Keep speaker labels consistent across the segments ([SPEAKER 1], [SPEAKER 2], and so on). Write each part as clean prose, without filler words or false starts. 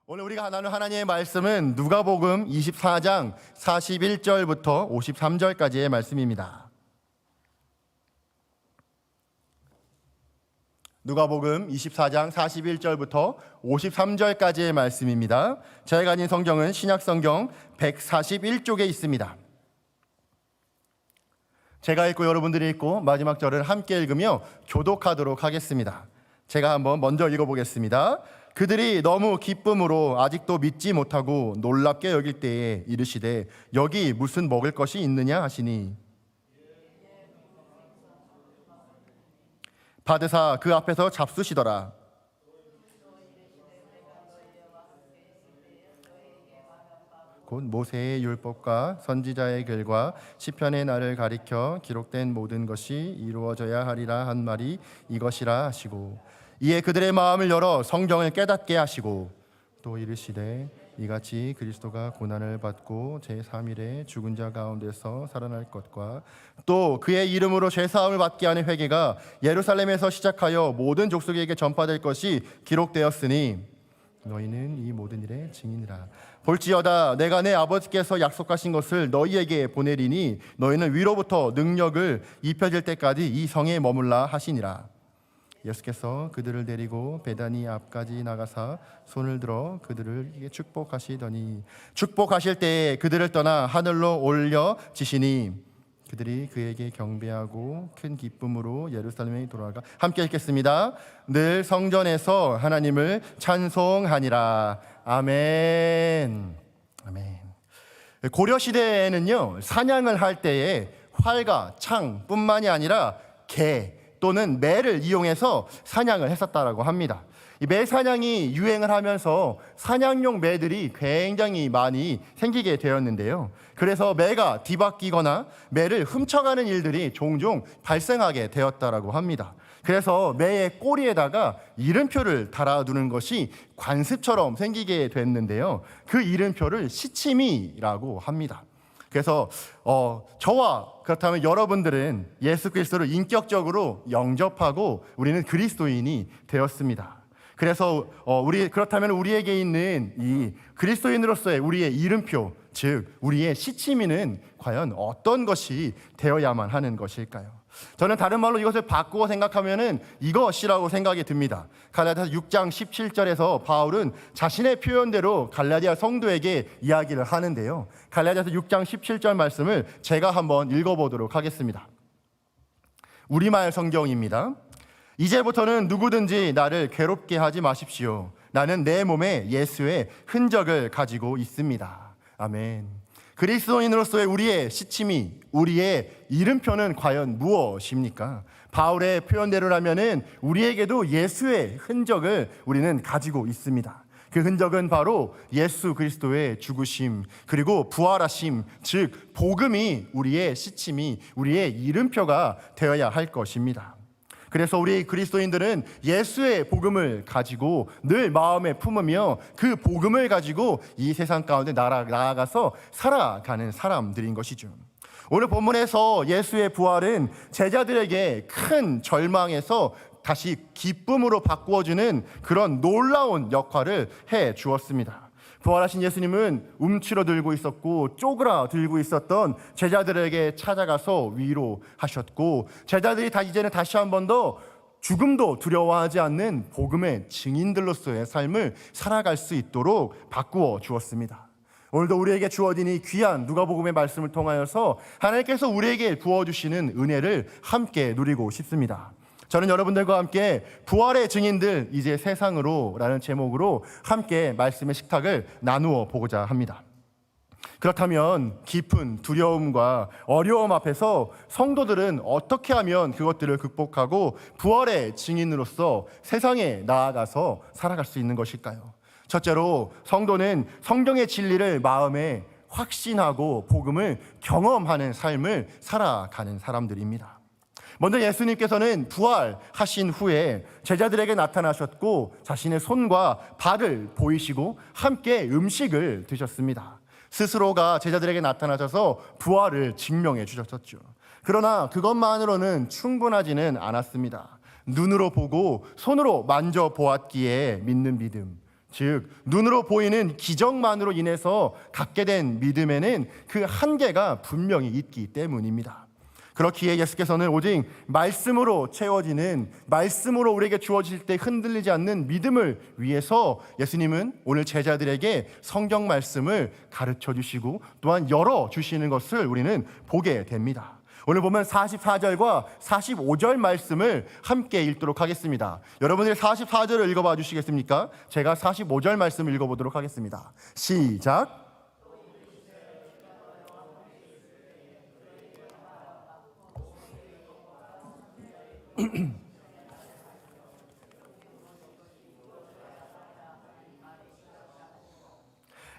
[SPEAKER 1] 오늘 우리가 나눌 하나님의 말씀은 누가복음 24장 41절부터 53절까지의 말씀입니다. 누가복음 24장 41절부터 53절까지의 말씀입니다. 저희가 가진 성경은 신약성경 141쪽에 있습니다. 제가 읽고 여러분들이 읽고 마지막 절을 함께 읽으며 교독하도록 하겠습니다. 제가 한번 먼저 읽어보겠습니다. 그들이 너무 기쁨으로 아직도 믿지 못하고 놀랍게 여길 때에 이르시되 여기 무슨 먹을 것이 있느냐 하시니 받으사 그 앞에서 잡수시더라. 곧 모세의 율법과 선지자의 글과 시편의 날을 가리켜 기록된 모든 것이 이루어져야 하리라 한 말이 이것이라 하시고 이에 그들의 마음을 열어 성경을 깨닫게 하시고 또 이르시되 이같이 그리스도가 고난을 받고 제3일에 죽은 자 가운데서 살아날 것과 또 그의 이름으로 죄사함을 받게 하는 회개가 예루살렘에서 시작하여 모든 족속에게 전파될 것이 기록되었으니 너희는 이 모든 일의 증인이라. 볼지어다 내가 내 아버지께서 약속하신 것을 너희에게 보내리니 너희는 위로부터 능력을 입혀질 때까지 이 성에 머물라 하시니라. 예수께서 그들을 데리고 베다니 앞까지 나가사 손을 들어 그들을 축복하시더니 축복하실 때에 그들을 떠나 하늘로 올려지시니 그들이 그에게 경배하고 큰 기쁨으로 예루살렘에 돌아가 함께 읽겠습니다. 늘 성전에서 하나님을 찬송하니라. 아멘. 아멘. 고려 시대에는요 사냥을 할 때에 활과 창뿐만이 아니라 개 또는 매를 이용해서 사냥을 했었다라고 합니다. 이 매 사냥이 유행을 하면서 사냥용 매들이 굉장히 많이 생기게 되었는데요. 그래서 매가 뒤바뀌거나 매를 훔쳐가는 일들이 종종 발생하게 되었다라고 합니다. 그래서 매의 꼬리에다가 이름표를 달아두는 것이 관습처럼 생기게 됐는데요. 그 이름표를 시치미라고 합니다. 그래서 저와 그렇다면 여러분들은 예수 그리스도를 인격적으로 영접하고 우리는 그리스도인이 되었습니다. 그래서 그렇다면 우리에게 있는 이 그리스도인으로서의 우리의 이름표, 즉 우리의 시치미는 과연 어떤 것이 되어야만 하는 것일까요? 저는 다른 말로 이것을 바꾸어 생각하면은 이것이라고 생각이 듭니다. 갈라디아서 6장 17절에서 바울은 자신의 표현대로 갈라디아 성도에게 이야기를 하는데요. 갈라디아서 6장 17절 말씀을 제가 한번 읽어보도록 하겠습니다. 우리말 성경입니다. 이제부터는 누구든지 나를 괴롭게 하지 마십시오. 나는 내 몸에 예수의 흔적을 가지고 있습니다. 아멘. 그리스도인으로서의 우리의 시침이, 우리의 이름표는 과연 무엇입니까? 바울의 표현대로라면은 우리에게도 예수의 흔적을 우리는 가지고 있습니다. 그 흔적은 바로 예수 그리스도의 죽으심 그리고 부활하심, 즉 복음이 우리의 시침이, 우리의 이름표가 되어야 할 것입니다. 그래서 우리 그리스도인들은 예수의 복음을 가지고 늘 마음에 품으며 그 복음을 가지고 이 세상 가운데 나아가서 살아가는 사람들인 것이죠. 오늘 본문에서 예수의 부활은 제자들에게 큰 절망에서 다시 기쁨으로 바꾸어주는 그런 놀라운 역할을 해 주었습니다. 부활하신 예수님은 움츠러 들고 있었고 쪼그라 들고 있었던 제자들에게 찾아가서 위로하셨고, 제자들이 이제는 다시 한 번 더 죽음도 두려워하지 않는 복음의 증인들로서의 삶을 살아갈 수 있도록 바꾸어 주었습니다. 오늘도 우리에게 주어진 이 귀한 누가복음의 말씀을 통하여서 하나님께서 우리에게 부어주시는 은혜를 함께 누리고 싶습니다. 저는 여러분들과 함께 부활의 증인들 이제 세상으로 라는 제목으로 함께 말씀의 식탁을 나누어 보고자 합니다. 그렇다면 깊은 두려움과 어려움 앞에서 성도들은 어떻게 하면 그것들을 극복하고 부활의 증인으로서 세상에 나아가서 살아갈 수 있는 것일까요? 첫째로 성도는 성경의 진리를 마음에 확신하고 복음을 경험하는 삶을 살아가는 사람들입니다. 먼저 예수님께서는 부활하신 후에 제자들에게 나타나셨고 자신의 손과 발을 보이시고 함께 음식을 드셨습니다. 스스로가 제자들에게 나타나셔서 부활을 증명해 주셨죠. 그러나 그것만으로는 충분하지는 않았습니다. 눈으로 보고 손으로 만져보았기에 믿는 믿음, 즉 눈으로 보이는 기적만으로 인해서 갖게 된 믿음에는 그 한계가 분명히 있기 때문입니다. 그렇기에 예수께서는 오직 말씀으로 채워지는, 말씀으로 우리에게 주어질 때 흔들리지 않는 믿음을 위해서 예수님은 오늘 제자들에게 성경 말씀을 가르쳐 주시고 또한 열어 주시는 것을 우리는 보게 됩니다. 오늘 보면 44절과 45절 말씀을 함께 읽도록 하겠습니다. 여러분들이 44절을 읽어봐 주시겠습니까? 제가 45절 말씀을 읽어보도록 하겠습니다. 시작.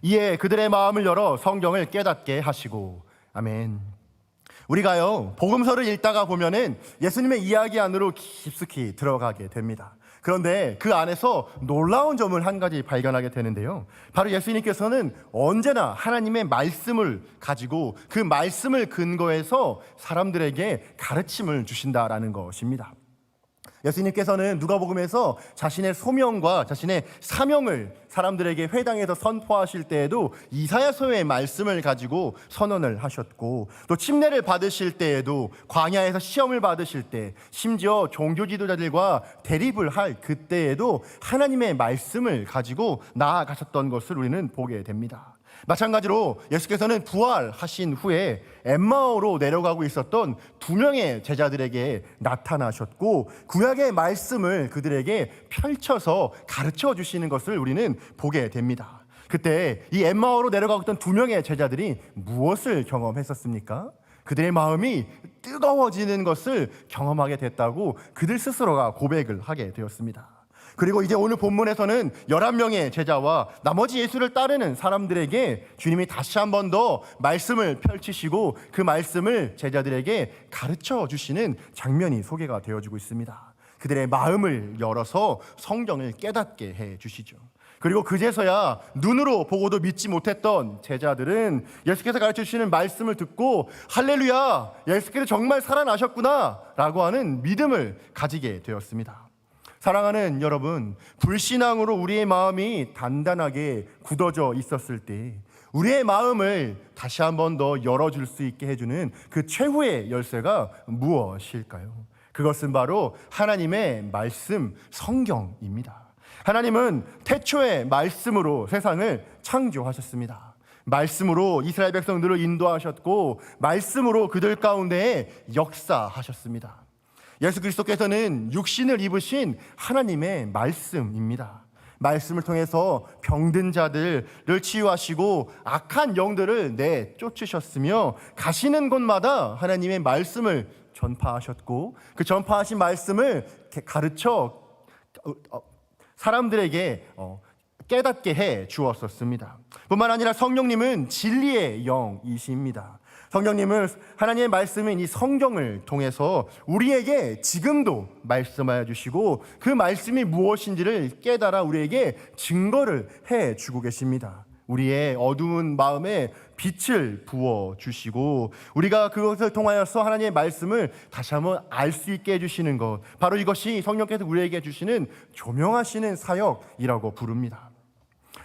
[SPEAKER 1] 이에 그들의 마음을 열어 성경을 깨닫게 하시고. 아멘. 우리가요 복음서를 읽다가 보면은 예수님의 이야기 안으로 깊숙이 들어가게 됩니다. 그런데 그 안에서 놀라운 점을 한 가지 발견하게 되는데요, 바로 예수님께서는 언제나 하나님의 말씀을 가지고 그 말씀을 근거해서 사람들에게 가르침을 주신다라는 것입니다. 예수님께서는 누가복음에서 자신의 소명과 자신의 사명을 사람들에게 회당에서 선포하실 때에도 이사야서의 말씀을 가지고 선언을 하셨고, 또 침례를 받으실 때에도, 광야에서 시험을 받으실 때, 심지어 종교 지도자들과 대립을 할 그때에도 하나님의 말씀을 가지고 나아가셨던 것을 우리는 보게 됩니다. 마찬가지로 예수께서는 부활하신 후에 엠마오로 내려가고 있었던 2명의 제자들에게 나타나셨고 구약의 말씀을 그들에게 펼쳐서 가르쳐 주시는 것을 우리는 보게 됩니다. 그때 이 엠마오로 내려가고 있던 2명의 제자들이 무엇을 경험했었습니까? 그들의 마음이 뜨거워지는 것을 경험하게 됐다고 그들 스스로가 고백을 하게 되었습니다. 그리고 이제 오늘 본문에서는 11명의 제자와 나머지 예수를 따르는 사람들에게 주님이 다시 한 번 더 말씀을 펼치시고 그 말씀을 제자들에게 가르쳐 주시는 장면이 소개가 되어지고 있습니다. 그들의 마음을 열어서 성경을 깨닫게 해 주시죠. 그리고 그제서야 눈으로 보고도 믿지 못했던 제자들은 예수께서 가르쳐 주시는 말씀을 듣고 할렐루야, 예수께서 정말 살아나셨구나 라고 하는 믿음을 가지게 되었습니다. 사랑하는 여러분, 불신앙으로 우리의 마음이 단단하게 굳어져 있었을 때 우리의 마음을 다시 한 번 더 열어줄 수 있게 해주는 그 최후의 열쇠가 무엇일까요? 그것은 바로 하나님의 말씀, 성경입니다. 하나님은 태초의 말씀으로 세상을 창조하셨습니다. 말씀으로 이스라엘 백성들을 인도하셨고 말씀으로 그들 가운데 역사하셨습니다. 예수 그리스도께서는 육신을 입으신 하나님의 말씀입니다. 말씀을 통해서 병든 자들을 치유하시고 악한 영들을 내쫓으셨으며 가시는 곳마다 하나님의 말씀을 전파하셨고 그 전파하신 말씀을 가르쳐 사람들에게 깨닫게 해 주었었습니다. 뿐만 아니라 성령님은 진리의 영이십니다. 성령님은 하나님의 말씀인 이 성경을 통해서 우리에게 지금도 말씀하여 주시고 그 말씀이 무엇인지를 깨달아 우리에게 증거를 해주고 계십니다. 우리의 어두운 마음에 빛을 부어 주시고 우리가 그것을 통하여서 하나님의 말씀을 다시 한번 알 수 있게 해주시는 것, 바로 이것이 성령께서 우리에게 주시는 조명하시는 사역이라고 부릅니다.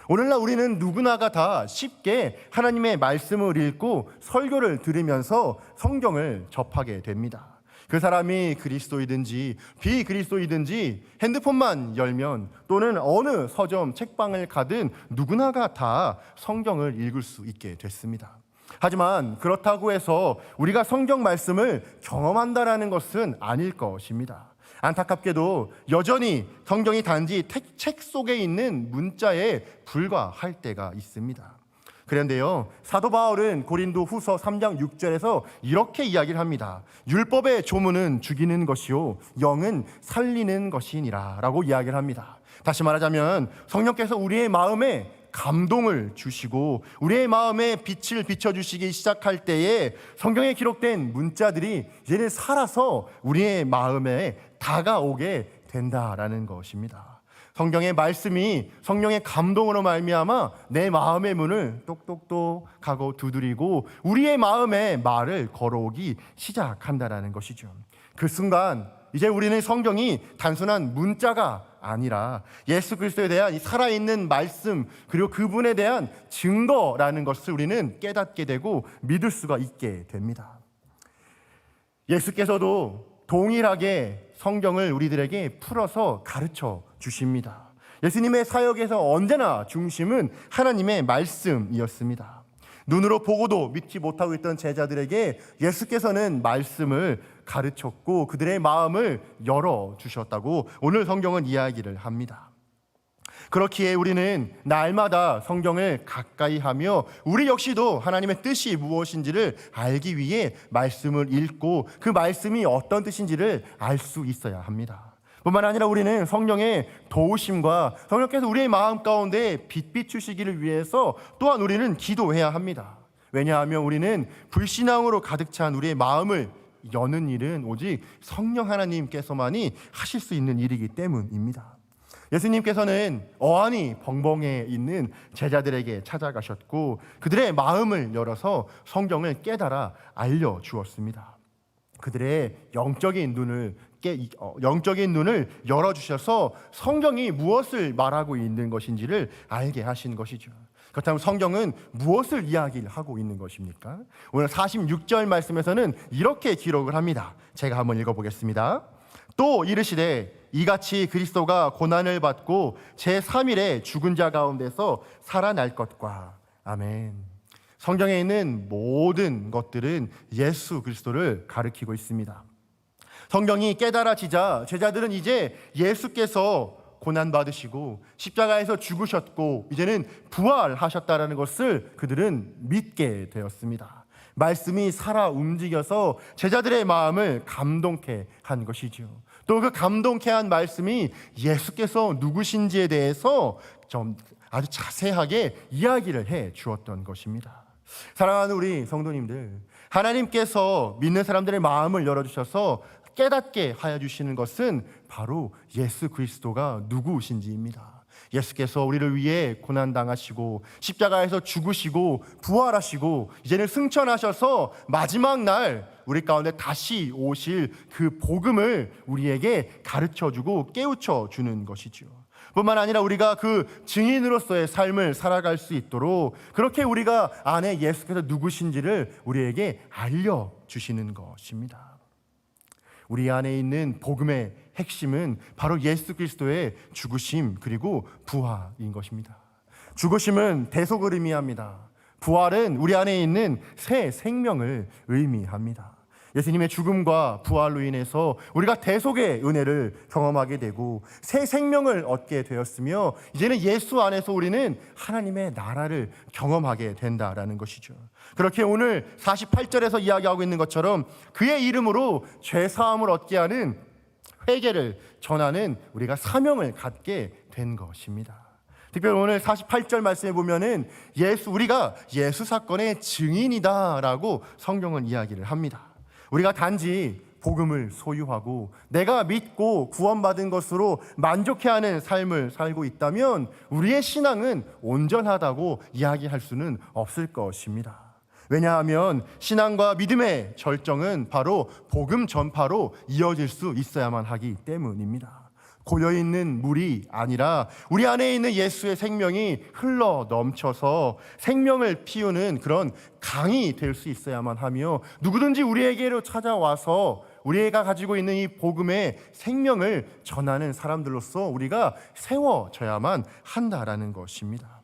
[SPEAKER 1] 오늘날 우리는 누구나가 다 쉽게 하나님의 말씀을 읽고 설교를 들으면서 성경을 접하게 됩니다. 그 사람이 그리스도이든지 비그리스도이든지 핸드폰만 열면 또는 어느 서점 책방을 가든 누구나가 다 성경을 읽을 수 있게 됐습니다. 하지만 그렇다고 해서 우리가 성경 말씀을 경험한다라는 것은 아닐 것입니다. 안타깝게도 여전히 성경이 단지 책 속에 있는 문자에 불과할 때가 있습니다. 그런데요, 사도 바울은 고린도 후서 3장 6절에서 이렇게 이야기를 합니다. 율법의 조문은 죽이는 것이요 영은 살리는 것이니라 라고 이야기를 합니다. 다시 말하자면 성령께서 우리의 마음에 감동을 주시고 우리의 마음에 빛을 비춰주시기 시작할 때에 성경에 기록된 문자들이 이제는 살아서 우리의 마음에 다가오게 된다라는 것입니다. 성경의 말씀이 성령의 감동으로 말미암아 내 마음의 문을 똑똑똑하고 두드리고 우리의 마음에 말을 걸어오기 시작한다라는 것이죠. 그 순간 이제 우리는 성경이 단순한 문자가 아니라 예수 그리스도에 대한 이 살아있는 말씀, 그리고 그분에 대한 증거라는 것을 우리는 깨닫게 되고 믿을 수가 있게 됩니다. 예수께서도 동일하게 성경을 우리들에게 풀어서 가르쳐 주십니다. 예수님의 사역에서 언제나 중심은 하나님의 말씀이었습니다. 눈으로 보고도 믿지 못하고 있던 제자들에게 예수께서는 말씀을 가르쳤고 그들의 마음을 열어주셨다고 오늘 성경은 이야기를 합니다. 그렇기에 우리는 날마다 성경을 가까이 하며 우리 역시도 하나님의 뜻이 무엇인지를 알기 위해 말씀을 읽고 그 말씀이 어떤 뜻인지를 알 수 있어야 합니다. 뿐만 아니라 우리는 성령의 도우심과 성령께서 우리의 마음 가운데 빛 비추시기를 위해서 또한 우리는 기도해야 합니다. 왜냐하면 우리는 불신앙으로 가득 찬 우리의 마음을 여는 일은 오직 성령 하나님께서만이 하실 수 있는 일이기 때문입니다. 예수님께서는 어안이 벙벙해 있는 제자들에게 찾아가셨고 그들의 마음을 열어서 성경을 깨달아 알려주었습니다. 그들의 영적인 눈을 열어주셔서 성경이 무엇을 말하고 있는 것인지를 알게 하신 것이죠. 그렇다면 성경은 무엇을 이야기를 하고 있는 것입니까? 오늘 46절 말씀에서는 이렇게 기록을 합니다. 제가 한번 읽어보겠습니다. 또 이르시되 이같이 그리스도가 고난을 받고 제3일에 죽은 자 가운데서 살아날 것과. 아멘. 성경에 있는 모든 것들은 예수 그리스도를 가리키고 있습니다. 성경이 깨달아지자 제자들은 이제 예수께서 고난받으시고 십자가에서 죽으셨고 이제는 부활하셨다는 것을 그들은 믿게 되었습니다. 말씀이 살아 움직여서 제자들의 마음을 감동케 한 것이죠. 또 그 감동케 한 말씀이 예수께서 누구신지에 대해서 좀 아주 자세하게 이야기를 해 주었던 것입니다. 사랑하는 우리 성도님들, 하나님께서 믿는 사람들의 마음을 열어주셔서 깨닫게 하여 주시는 것은 바로 예수 그리스도가 누구신지입니다. 예수께서 우리를 위해 고난당하시고 십자가에서 죽으시고 부활하시고 이제는 승천하셔서 마지막 날 우리 가운데 다시 오실 그 복음을 우리에게 가르쳐주고 깨우쳐주는 것이죠. 뿐만 아니라 우리가 그 증인으로서의 삶을 살아갈 수 있도록 그렇게 우리가 안에 예수께서 누구신지를 우리에게 알려주시는 것입니다. 우리 안에 있는 복음의 핵심은 바로 예수 그리스도의 죽으심 그리고 부활인 것입니다. 죽으심은 대속을 의미합니다. 부활은 우리 안에 있는 새 생명을 의미합니다. 예수님의 죽음과 부활로 인해서 우리가 대속의 은혜를 경험하게 되고 새 생명을 얻게 되었으며 이제는 예수 안에서 우리는 하나님의 나라를 경험하게 된다라는 것이죠. 그렇게 오늘 48절에서 이야기하고 있는 것처럼 그의 이름으로 죄사함을 얻게 하는 회개를 전하는 우리가 사명을 갖게 된 것입니다. 특별히 오늘 48절 말씀에 보면은 우리가 예수 사건의 증인이다라고 성경은 이야기를 합니다. 우리가 단지 복음을 소유하고 내가 믿고 구원받은 것으로 만족해하는 삶을 살고 있다면 우리의 신앙은 온전하다고 이야기할 수는 없을 것입니다. 왜냐하면 신앙과 믿음의 절정은 바로 복음 전파로 이어질 수 있어야만 하기 때문입니다. 고여있는 물이 아니라 우리 안에 있는 예수의 생명이 흘러 넘쳐서 생명을 피우는 그런 강이 될 수 있어야만 하며 누구든지 우리에게로 찾아와서 우리가 가지고 있는 이 복음의 생명을 전하는 사람들로서 우리가 세워져야만 한다라는 것입니다.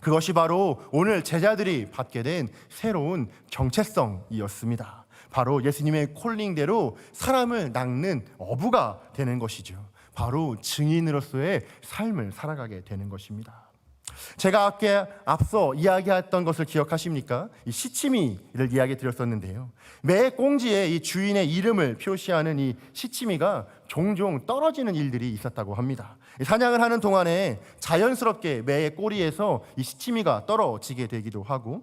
[SPEAKER 1] 그것이 바로 오늘 제자들이 받게 된 새로운 정체성이었습니다. 바로 예수님의 콜링대로 사람을 낚는 어부가 되는 것이죠. 바로 증인으로서의 삶을 살아가게 되는 것입니다. 제가 앞서 이야기했던 것을 기억하십니까? 이 시치미를 이야기 드렸었는데요. 매 꽁지에 이 주인의 이름을 표시하는 이 시치미가 종종 떨어지는 일들이 있었다고 합니다. 사냥을 하는 동안에 자연스럽게 매의 꼬리에서 이 시치미가 떨어지게 되기도 하고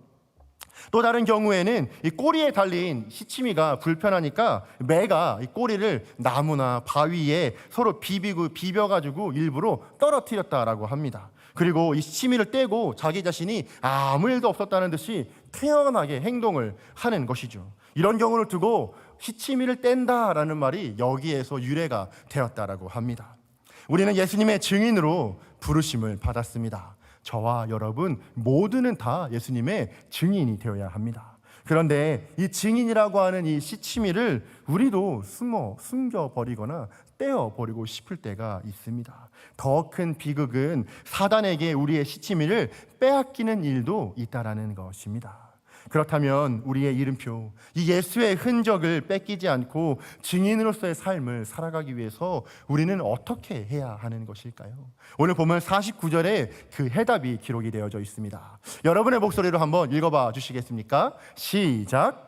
[SPEAKER 1] 또 다른 경우에는 이 꼬리에 달린 시치미가 불편하니까 매가 이 꼬리를 나무나 바위에 서로 비벼가지고 일부러 떨어뜨렸다라고 합니다. 그리고 이 시치미를 떼고 자기 자신이 아무 일도 없었다는 듯이 태연하게 행동을 하는 것이죠. 이런 경우를 두고 시치미를 뗀다라는 말이 여기에서 유래가 되었다라고 합니다. 우리는 예수님의 증인으로 부르심을 받았습니다. 저와 여러분 모두는 다 예수님의 증인이 되어야 합니다. 그런데 이 증인이라고 하는 이 시치미를 우리도 숨겨버리거나 떼어버리고 싶을 때가 있습니다. 더 큰 비극은 사단에게 우리의 시치미를 빼앗기는 일도 있다라는 것입니다. 그렇다면 우리의 이름표, 이 예수의 흔적을 뺏기지 않고 증인으로서의 삶을 살아가기 위해서 우리는 어떻게 해야 하는 것일까요? 오늘 보면 49절에 그 해답이 기록이 되어져 있습니다. 여러분의 목소리로 한번 읽어봐 주시겠습니까? 시작.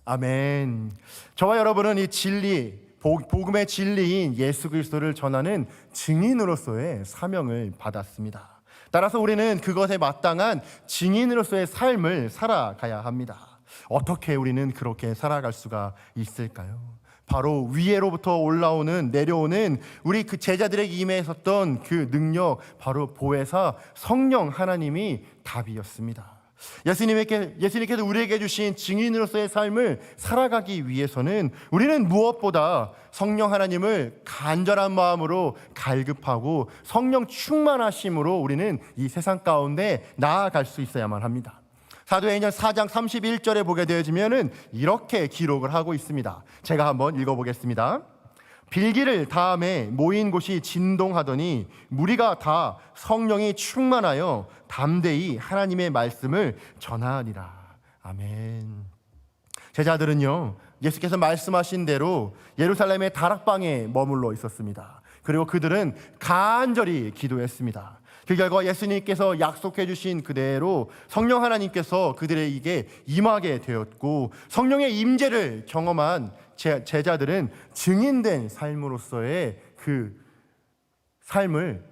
[SPEAKER 1] 아멘. 저와 여러분은 이 진리, 복음의 진리인 예수 그리스도를 전하는 증인으로서의 사명을 받았습니다. 따라서 우리는 그것에 마땅한 증인으로서의 삶을 살아가야 합니다. 어떻게 우리는 그렇게 살아갈 수가 있을까요? 바로 위에로부터 내려오는 우리 그 제자들에게 임했었던 그 능력, 바로 보혜사 성령 하나님이 답이었습니다. 예수님께서 우리에게 주신 증인으로서의 삶을 살아가기 위해서는 우리는 무엇보다 성령 하나님을 간절한 마음으로 갈급하고 성령 충만하심으로 우리는 이 세상 가운데 나아갈 수 있어야만 합니다. 사도행전 4장 31절에 보게 되어지면은 이렇게 기록을 하고 있습니다. 제가 한번 읽어보겠습니다. 빌기를 다음에 모인 곳이 진동하더니 무리가 다 성령이 충만하여 담대히 하나님의 말씀을 전하니라. 아멘. 제자들은요, 예수께서 말씀하신 대로 예루살렘의 다락방에 머물러 있었습니다. 그리고 그들은 간절히 기도했습니다. 그 결과 예수님께서 약속해 주신 그대로 성령 하나님께서 그들에게 임하게 되었고, 성령의 임재를 경험한 제자들은 증인된 삶으로서의 그 삶을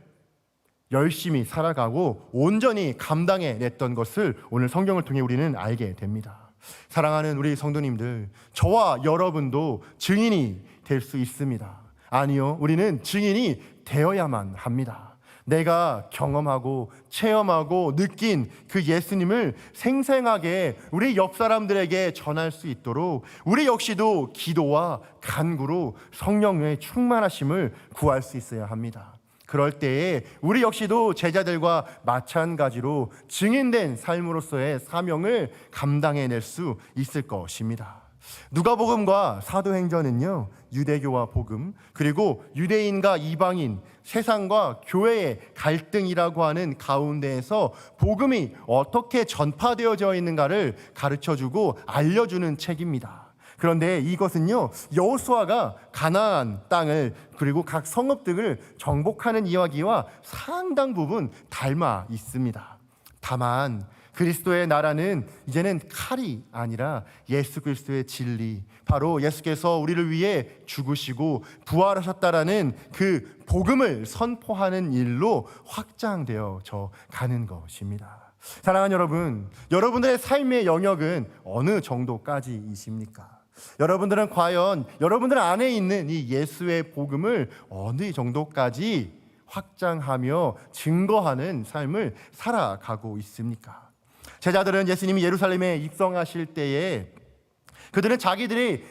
[SPEAKER 1] 열심히 살아가고 온전히 감당해냈던 것을 오늘 성경을 통해 우리는 알게 됩니다. 사랑하는 우리 성도님들, 저와 여러분도 증인이 될 수 있습니다. 아니요, 우리는 증인이 되어야만 합니다. 내가 경험하고 체험하고 느낀 그 예수님을 생생하게 우리 옆 사람들에게 전할 수 있도록 우리 역시도 기도와 간구로 성령의 충만하심을 구할 수 있어야 합니다. 그럴 때에 우리 역시도 제자들과 마찬가지로 증인된 삶으로서의 사명을 감당해낼 수 있을 것입니다. 누가복음과 사도행전은요, 유대교와 복음, 그리고 유대인과 이방인, 세상과 교회의 갈등이라고 하는 가운데에서 복음이 어떻게 전파되어져 있는가를 가르쳐주고 알려주는 책입니다. 그런데 이것은요, 여호수아가 가나안 땅을 그리고 각 성읍 등을 정복하는 이야기와 상당 부분 닮아 있습니다. 다만 그리스도의 나라는 이제는 칼이 아니라 예수 그리스도의 진리, 바로 예수께서 우리를 위해 죽으시고 부활하셨다라는 그 복음을 선포하는 일로 확장되어져 가는 것입니다. 사랑하는 여러분, 여러분들의 삶의 영역은 어느 정도까지이십니까? 여러분들은 과연 여러분들 안에 있는 이 예수의 복음을 어느 정도까지 확장하며 증거하는 삶을 살아가고 있습니까? 제자들은 예수님이 예루살렘에 입성하실 때에 그들은 자기들이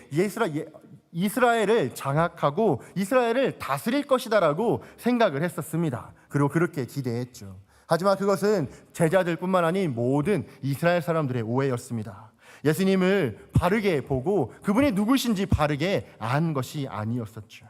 [SPEAKER 1] 이스라엘을 장악하고 이스라엘을 다스릴 것이다라고 생각을 했었습니다. 그리고 그렇게 기대했죠. 하지만 그것은 제자들뿐만 아닌 모든 이스라엘 사람들의 오해였습니다. 예수님을 바르게 보고 그분이 누구신지 바르게 안 것이 아니었었죠.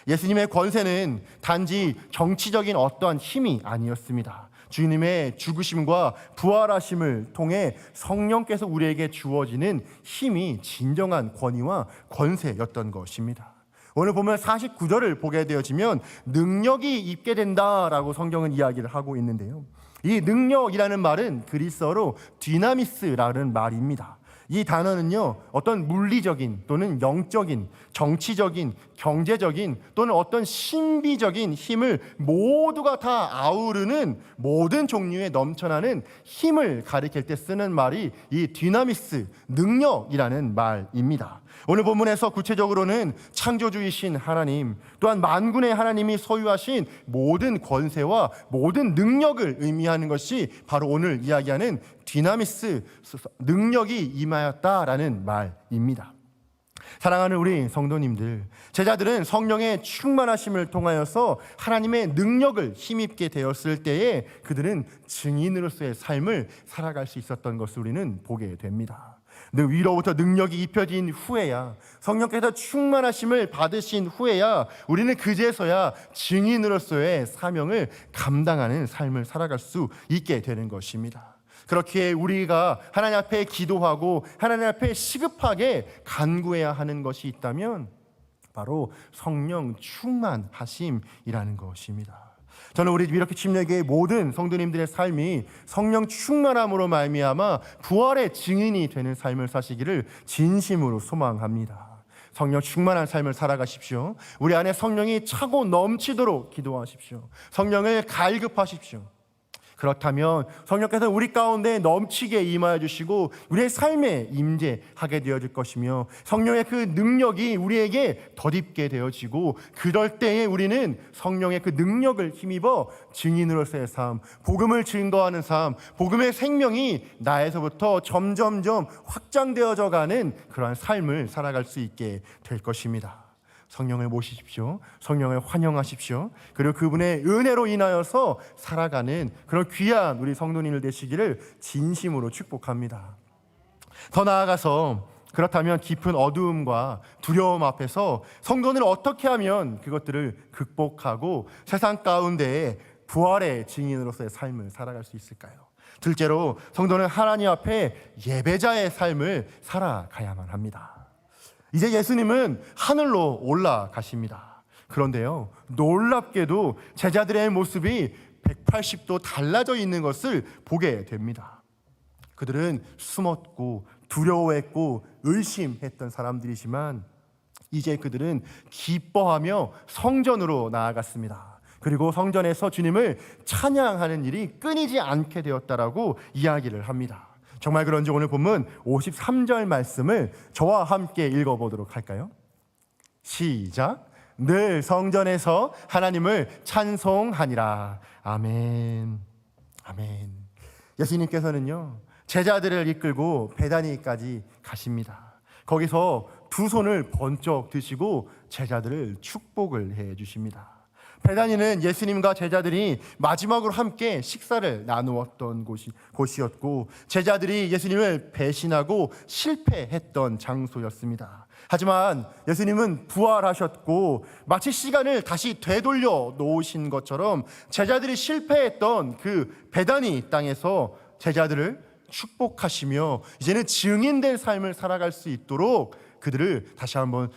[SPEAKER 1] 예수님의 권세는 단지 정치적인 어떠한 힘이 아니었습니다. 주님의 죽으심과 부활하심을 통해 성령께서 우리에게 주어지는 힘이 진정한 권위와 권세였던 것입니다. 오늘 보면 49절을 보게 되어지면 능력이 입게 된다라고 성경은 이야기를 하고 있는데요. 이 능력이라는 말은 그리스어로 디나미스라는 말입니다. 이 단어는요, 어떤 물리적인 또는 영적인, 정치적인, 경제적인 또는 어떤 신비적인 힘을 모두가 다 아우르는 모든 종류의 넘쳐나는 힘을 가리킬 때 쓰는 말이 이 디나미스, 능력이라는 말입니다. 오늘 본문에서 구체적으로는 창조주이신 하나님, 또한 만군의 하나님이 소유하신 모든 권세와 모든 능력을 의미하는 것이 바로 오늘 이야기하는 디나미스, 능력이 임하였다라는 말입니다. 사랑하는 우리 성도님들, 제자들은 성령의 충만하심을 통하여서 하나님의 능력을 힘입게 되었을 때에 그들은 증인으로서의 삶을 살아갈 수 있었던 것을 우리는 보게 됩니다. 위로부터 능력이 입혀진 후에야, 성령께서 충만하심을 받으신 후에야 우리는 그제서야 증인으로서의 사명을 감당하는 삶을 살아갈 수 있게 되는 것입니다. 그렇기에 우리가 하나님 앞에 기도하고 하나님 앞에 시급하게 간구해야 하는 것이 있다면 바로 성령 충만하심이라는 것입니다. 저는 우리 미러키 침례교회 모든 성도님들의 삶이 성령 충만함으로 말미암아 부활의 증인이 되는 삶을 사시기를 진심으로 소망합니다. 성령 충만한 삶을 살아가십시오. 우리 안에 성령이 차고 넘치도록 기도하십시오. 성령을 갈급하십시오. 그렇다면 성령께서 우리 가운데 넘치게 임하여 주시고 우리의 삶에 임재하게 되어질 것이며 성령의 그 능력이 우리에게 덧입게 되어지고 그럴 때에 우리는 성령의 그 능력을 힘입어 증인으로서의 삶, 복음을 증거하는 삶, 복음의 생명이 나에서부터 점점점 확장되어져 가는 그러한 삶을 살아갈 수 있게 될 것입니다. 성령을 모시십시오. 성령을 환영하십시오. 그리고 그분의 은혜로 인하여서 살아가는 그런 귀한 우리 성도님들 되시기를 진심으로 축복합니다. 더 나아가서 그렇다면 깊은 어두움과 두려움 앞에서 성도는 어떻게 하면 그것들을 극복하고 세상 가운데에 부활의 증인으로서의 삶을 살아갈 수 있을까요? 둘째로 성도는 하나님 앞에 예배자의 삶을 살아가야만 합니다. 이제 예수님은 하늘로 올라가십니다. 그런데요, 놀랍게도 제자들의 모습이 180도 달라져 있는 것을 보게 됩니다. 그들은 숨었고 두려워했고 의심했던 사람들이지만 이제 그들은 기뻐하며 성전으로 나아갔습니다. 그리고 성전에서 주님을 찬양하는 일이 끊이지 않게 되었다라고 이야기를 합니다. 정말 그런지 오늘 본문 53절 말씀을 저와 함께 읽어보도록 할까요? 시작. 늘 성전에서 하나님을 찬송하니라. 아멘. 아멘. 예수님께서는요, 제자들을 이끌고 베다니까지 가십니다. 거기서 두 손을 번쩍 드시고 제자들을 축복을 해 주십니다. 베다니는 예수님과 제자들이 마지막으로 함께 식사를 나누었던 곳이었고 제자들이 예수님을 배신하고 실패했던 장소였습니다. 하지만 예수님은 부활하셨고 마치 시간을 다시 되돌려 놓으신 것처럼 제자들이 실패했던 그 베다니 땅에서 제자들을 축복하시며 이제는 증인된 삶을 살아갈 수 있도록 그들을 다시 한번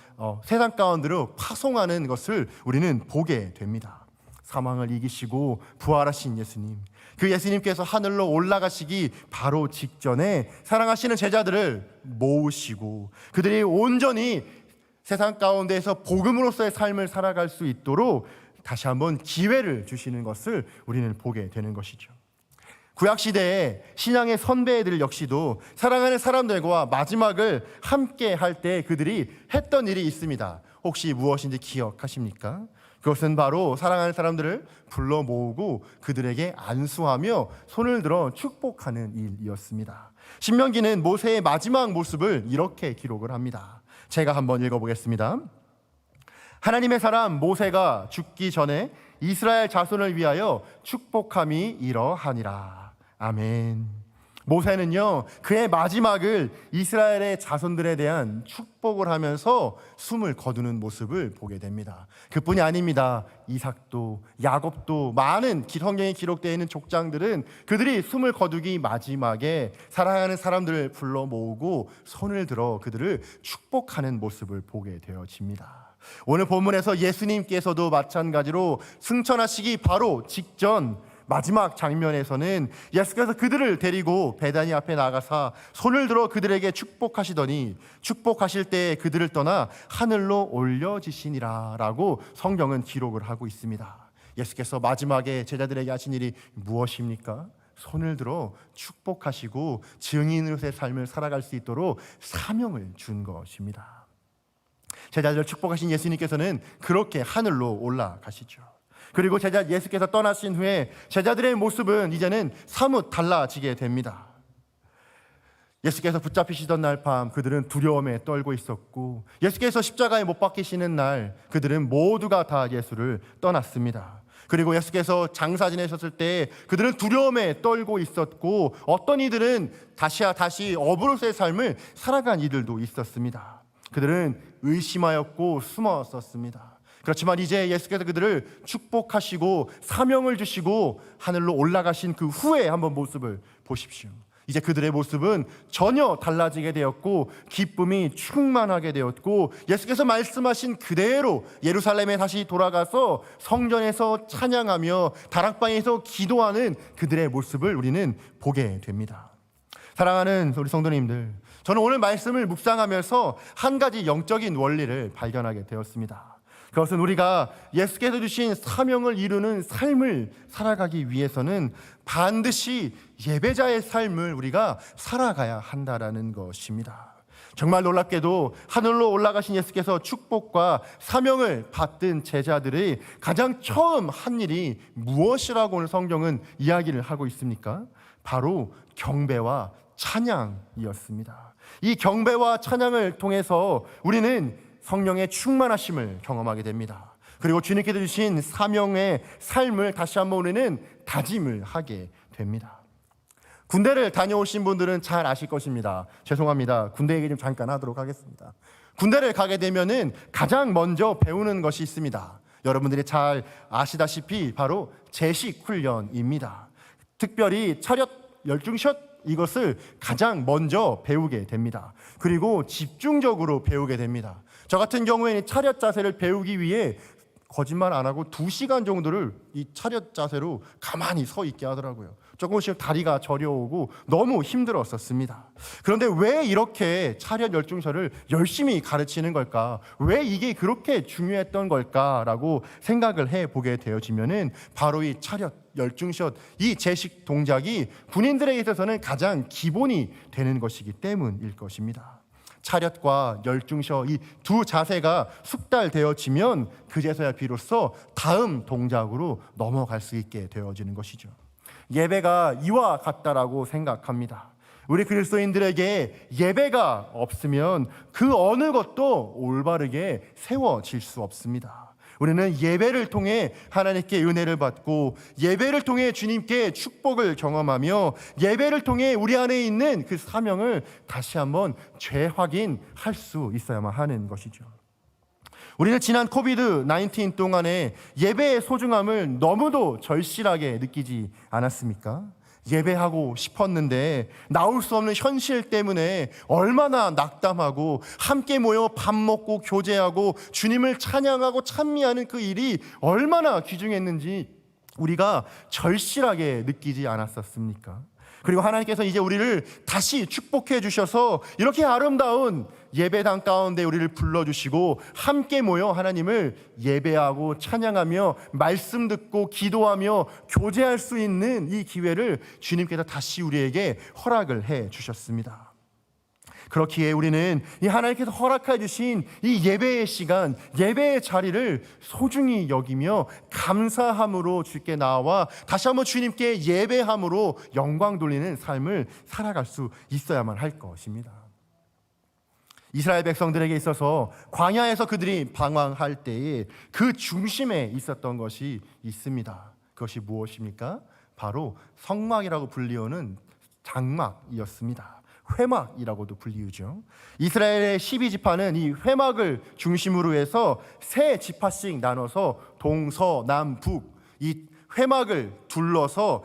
[SPEAKER 1] 세상 가운데로 파송하는 것을 우리는 보게 됩니다. 사망을 이기시고 부활하신 예수님, 그 예수님께서 하늘로 올라가시기 바로 직전에 사랑하시는 제자들을 모으시고 그들이 온전히 세상 가운데에서 복음으로서의 삶을 살아갈 수 있도록 다시 한번 기회를 주시는 것을 우리는 보게 되는 것이죠. 구약시대에 신앙의 선배들 역시도 사랑하는 사람들과 마지막을 함께 할 때 그들이 했던 일이 있습니다. 혹시 무엇인지 기억하십니까? 그것은 바로 사랑하는 사람들을 불러 모으고 그들에게 안수하며 손을 들어 축복하는 일이었습니다. 신명기는 모세의 마지막 모습을 이렇게 기록을 합니다. 제가 한번 읽어보겠습니다. 하나님의 사람 모세가 죽기 전에 이스라엘 자손을 위하여 축복함이 이러하니라. 아멘. 모세는요, 그의 마지막을 이스라엘의 자손들에 대한 축복을 하면서 숨을 거두는 모습을 보게 됩니다. 그뿐이 아닙니다. 이삭도 야곱도 많은 성경에 기록되어 있는 족장들은 그들이 숨을 거두기 마지막에 사랑하는 사람들을 불러 모으고 손을 들어 그들을 축복하는 모습을 보게 되어집니다. 오늘 본문에서 예수님께서도 마찬가지로 승천하시기 바로 직전 마지막 장면에서는 예수께서 그들을 데리고 베다니 앞에 나가사 손을 들어 그들에게 축복하시더니 축복하실 때 그들을 떠나 하늘로 올려지시니라 라고 성경은 기록을 하고 있습니다. 예수께서 마지막에 제자들에게 하신 일이 무엇입니까? 손을 들어 축복하시고 증인으로서의 삶을 살아갈 수 있도록 사명을 준 것입니다. 제자들을 축복하신 예수님께서는 그렇게 하늘로 올라가시죠. 그리고 예수께서 떠나신 후에 제자들의 모습은 이제는 사뭇 달라지게 됩니다. 예수께서 붙잡히시던 날 밤 그들은 두려움에 떨고 있었고, 예수께서 십자가에 못 박히시는 날 그들은 모두가 다 예수를 떠났습니다. 그리고 예수께서 장사 지내셨을 때 그들은 두려움에 떨고 있었고, 어떤 이들은 다시 어부로서의 삶을 살아간 이들도 있었습니다. 그들은 의심하였고 숨었었습니다. 그렇지만 이제 예수께서 그들을 축복하시고 사명을 주시고 하늘로 올라가신 그 후에 한번 모습을 보십시오. 이제 그들의 모습은 전혀 달라지게 되었고 기쁨이 충만하게 되었고, 예수께서 말씀하신 그대로 예루살렘에 다시 돌아가서 성전에서 찬양하며 다락방에서 기도하는 그들의 모습을 우리는 보게 됩니다. 사랑하는 우리 성도님들, 저는 오늘 말씀을 묵상하면서 한 가지 영적인 원리를 발견하게 되었습니다. 그것은 우리가 예수께서 주신 사명을 이루는 삶을 살아가기 위해서는 반드시 예배자의 삶을 우리가 살아가야 한다라는 것입니다. 정말 놀랍게도 하늘로 올라가신 예수께서 축복과 사명을 받든 제자들이 가장 처음 한 일이 무엇이라고 오늘 성경은 이야기를 하고 있습니까? 바로 경배와 찬양이었습니다. 이 경배와 찬양을 통해서 우리는 성령의 충만하심을 경험하게 됩니다. 그리고 주님께서 주신 사명의 삶을 다시 한번 우리는 다짐을 하게 됩니다. 군대를 다녀오신 분들은 잘 아실 것입니다. 죄송합니다. 군대 얘기 좀 잠깐 하도록 하겠습니다. 군대를 가게 되면은 가장 먼저 배우는 것이 있습니다. 여러분들이 잘 아시다시피 바로 제식 훈련입니다. 특별히 차렷 열중샷 이것을 가장 먼저 배우게 됩니다. 그리고 집중적으로 배우게 됩니다. 저 같은 경우에는 차렷 자세를 배우기 위해 거짓말 안 하고 2시간 정도를 이 차렷 자세로 가만히 서 있게 하더라고요. 조금씩 다리가 저려오고 너무 힘들었었습니다. 그런데 왜 이렇게 차렷 열중설을 열심히 가르치는 걸까? 왜 이게 그렇게 중요했던 걸까라고 생각을 해보게 되어지면은 바로 이 차렷 열중샷, 이 제식 동작이 군인들에게 있어서는 가장 기본이 되는 것이기 때문일 것입니다. 차렷과 열중셔 이 두 자세가 숙달되어지면 그제서야 비로소 다음 동작으로 넘어갈 수 있게 되어지는 것이죠. 예배가 이와 같다라고 생각합니다. 우리 그리스도인들에게 예배가 없으면 그 어느 것도 올바르게 세워질 수 없습니다. 우리는 예배를 통해 하나님께 은혜를 받고, 예배를 통해 주님께 축복을 경험하며, 예배를 통해 우리 안에 있는 그 사명을 다시 한번 재확인할 수 있어야만 하는 것이죠. 우리는 지난 코비드-19 동안에 예배의 소중함을 너무도 절실하게 느끼지 않았습니까? 예배하고 싶었는데 나올 수 없는 현실 때문에 얼마나 낙담하고, 함께 모여 밥 먹고 교제하고 주님을 찬양하고 찬미하는 그 일이 얼마나 귀중했는지 우리가 절실하게 느끼지 않았었습니까? 그리고 하나님께서 이제 우리를 다시 축복해 주셔서 이렇게 아름다운 예배당 가운데 우리를 불러주시고 함께 모여 하나님을 예배하고 찬양하며 말씀 듣고 기도하며 교제할 수 있는 이 기회를 주님께서 다시 우리에게 허락을 해 주셨습니다. 그렇기에 우리는 이 하나님께서 허락해 주신 이 예배의 시간, 예배의 자리를 소중히 여기며 감사함으로 주께 나와 다시 한번 주님께 예배함으로 영광 돌리는 삶을 살아갈 수 있어야만 할 것입니다. 이스라엘 백성들에게 있어서 광야에서 그들이 방황할 때에 그 중심에 있었던 것이 있습니다. 그것이 무엇입니까? 바로 성막이라고 불리우는 장막이었습니다. 회막이라고도 불리우죠. 이스라엘의 12지파는 이 회막을 중심으로 해서 세 지파씩 나눠서 동서남북 이 회막을 둘러서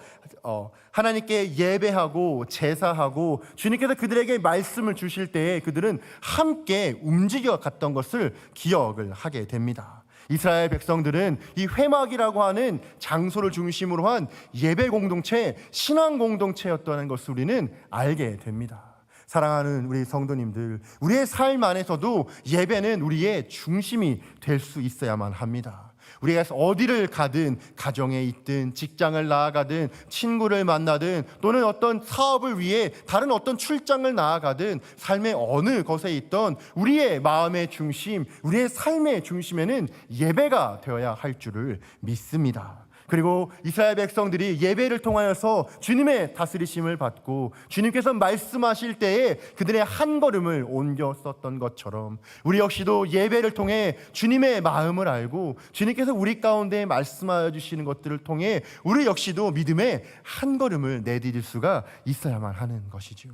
[SPEAKER 1] 하나님께 예배하고 제사하고, 주님께서 그들에게 말씀을 주실 때에 그들은 함께 움직여 갔던 것을 기억을 하게 됩니다. 이스라엘 백성들은 이 회막이라고 하는 장소를 중심으로 한 예배 공동체, 신앙 공동체였다는 것을 우리는 알게 됩니다. 사랑하는 우리 성도님들, 우리의 삶 안에서도 예배는 우리의 중심이 될 수 있어야만 합니다. 우리가 어디를 가든, 가정에 있든, 직장을 나아가든, 친구를 만나든, 또는 어떤 사업을 위해 다른 어떤 출장을 나아가든, 삶의 어느 것에 있던 우리의 마음의 중심, 우리의 삶의 중심에는 예배가 되어야 할 줄을 믿습니다. 그리고 이스라엘 백성들이 예배를 통하여서 주님의 다스리심을 받고 주님께서 말씀하실 때에 그들의 한 걸음을 옮겼었던 것처럼 우리 역시도 예배를 통해 주님의 마음을 알고 주님께서 우리 가운데 말씀하여 주시는 것들을 통해 우리 역시도 믿음의 한 걸음을 내디딜 수가 있어야만 하는 것이죠.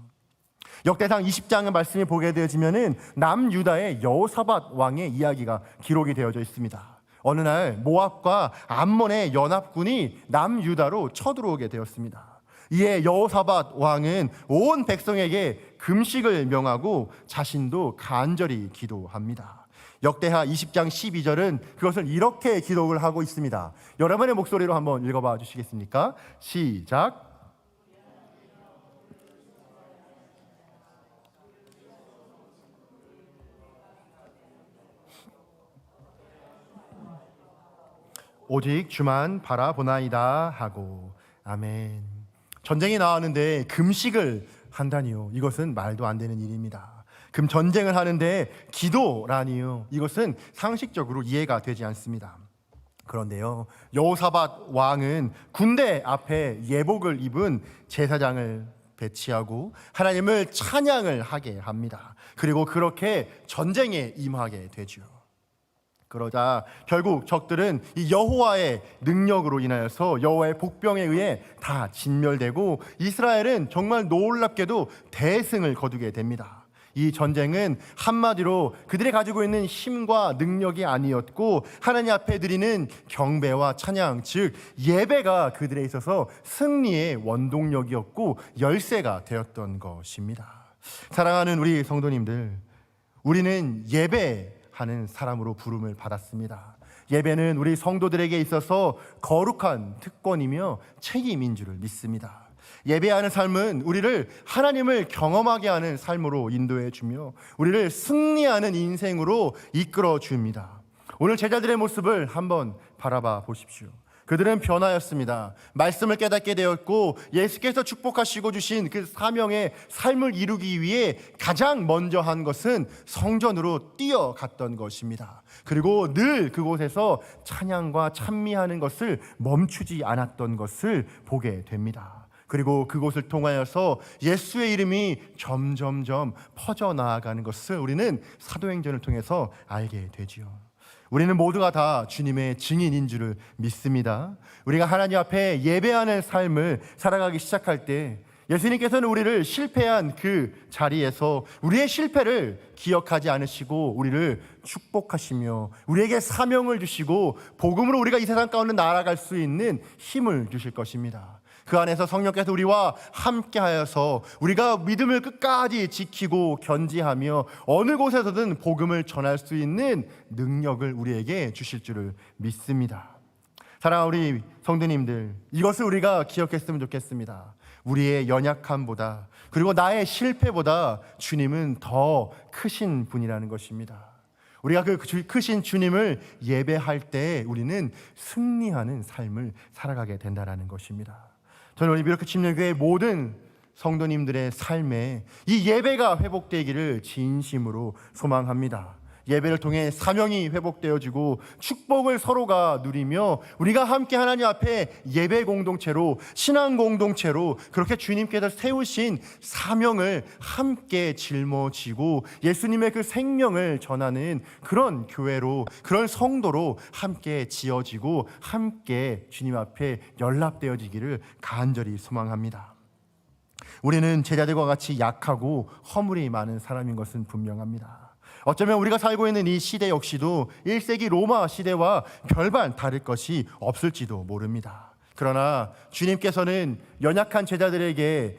[SPEAKER 1] 역대상 20장의 말씀이 보게 되어지면은 남유다의 여호사밧 왕의 이야기가 기록이 되어져 있습니다. 어느 날 모압과 암몬의 연합군이 남유다로 쳐들어오게 되었습니다. 이에 여호사밧 왕은 온 백성에게 금식을 명하고 자신도 간절히 기도합니다. 역대하 20장 12절은 그것을 이렇게 기록을 하고 있습니다. 여러분의 목소리로 한번 읽어봐 주시겠습니까? 시작. 오직 주만 바라보나이다 하고. 아멘. 전쟁이 나왔는데 금식을 한다니요, 이것은 말도 안 되는 일입니다. 전쟁을 하는데 기도라니요, 이것은 상식적으로 이해가 되지 않습니다. 그런데요, 여호사밧 왕은 군대 앞에 예복을 입은 제사장을 배치하고 하나님을 찬양을 하게 합니다. 그리고 그렇게 전쟁에 임하게 되죠. 그러자 결국 적들은 이 여호와의 능력으로 인하여서 여호와의 복병에 의해 다 진멸되고 이스라엘은 정말 놀랍게도 대승을 거두게 됩니다. 이 전쟁은 한마디로 그들이 가지고 있는 힘과 능력이 아니었고 하나님 앞에 드리는 경배와 찬양, 즉 예배가 그들에 있어서 승리의 원동력이었고 열쇠가 되었던 것입니다. 사랑하는 우리 성도님들, 우리는 예배하는 사람으로 부름을 받았습니다. 예배는 우리 성도들에게 있어서 거룩한 특권이며 책임인 줄을 믿습니다. 예배하는 삶은 우리를 하나님을 경험하게 하는 삶으로 인도해 주며 우리를 승리하는 인생으로 이끌어 줍니다. 오늘 제자들의 모습을 한번 바라봐 보십시오. 그들은 변화였습니다. 말씀을 깨닫게 되었고 예수께서 축복하시고 주신 그 사명의 삶을 이루기 위해 가장 먼저 한 것은 성전으로 뛰어갔던 것입니다. 그리고 늘 그곳에서 찬양과 찬미하는 것을 멈추지 않았던 것을 보게 됩니다. 그리고 그곳을 통하여서 예수의 이름이 점점점 퍼져나가는 것을 우리는 사도행전을 통해서 알게 되지요. 우리는 모두가 다 주님의 증인인 줄을 믿습니다. 우리가 하나님 앞에 예배하는 삶을 살아가기 시작할 때 예수님께서는 우리를 실패한 그 자리에서 우리의 실패를 기억하지 않으시고 우리를 축복하시며 우리에게 사명을 주시고 복음으로 우리가 이 세상 가운데 날아갈 수 있는 힘을 주실 것입니다. 그 안에서 성령께서 우리와 함께하여서 우리가 믿음을 끝까지 지키고 견지하며 어느 곳에서든 복음을 전할 수 있는 능력을 우리에게 주실 줄을 믿습니다. 사랑하는 우리 성도님들, 이것을 우리가 기억했으면 좋겠습니다. 우리의 연약함보다 그리고 나의 실패보다 주님은 더 크신 분이라는 것입니다. 우리가 그 크신 주님을 예배할 때 우리는 승리하는 삶을 살아가게 된다는 것입니다. 저는 우리 미라클 침례교회 모든 성도님들의 삶에 이 예배가 회복되기를 진심으로 소망합니다. 예배를 통해 사명이 회복되어지고 축복을 서로가 누리며 우리가 함께 하나님 앞에 예배 공동체로, 신앙 공동체로 그렇게 주님께서 세우신 사명을 함께 짊어지고 예수님의 그 생명을 전하는 그런 교회로, 그런 성도로 함께 지어지고 함께 주님 앞에 연락되어지기를 간절히 소망합니다. 우리는 제자들과 같이 약하고 허물이 많은 사람인 것은 분명합니다. 어쩌면 우리가 살고 있는 이 시대 역시도 1세기 로마 시대와 별반 다를 것이 없을지도 모릅니다. 그러나 주님께서는 연약한 제자들에게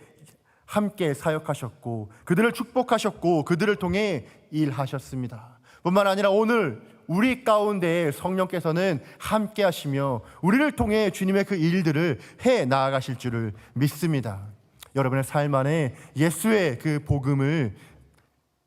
[SPEAKER 1] 함께 사역하셨고 그들을 축복하셨고 그들을 통해 일하셨습니다. 뿐만 아니라 오늘 우리 가운데 성령께서는 함께 하시며 우리를 통해 주님의 그 일들을 해 나아가실 줄을 믿습니다. 여러분의 삶 안에 예수의 그 복음을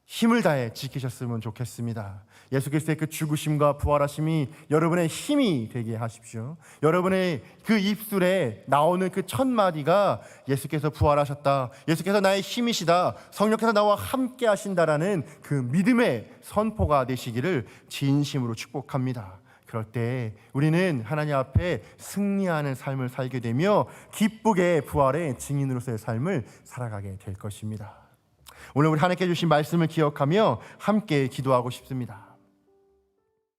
[SPEAKER 1] 힘을 다해 지키셨으면 좋겠습니다. 예수 그리스도의 그 죽으심과 부활하심이 여러분의 힘이 되게 하십시오. 여러분의 그 입술에 나오는 그 첫 마디가 예수께서 부활하셨다, 예수께서 나의 힘이시다, 성령께서 나와 함께 하신다라는 그 믿음의 선포가 되시기를 진심으로 축복합니다. 그럴 때 우리는 하나님 앞에 승리하는 삶을 살게 되며 기쁘게 부활의 증인으로서의 삶을 살아가게 될 것입니다. 오늘 우리 하나님께 주신 말씀을 기억하며 함께 기도하고 싶습니다.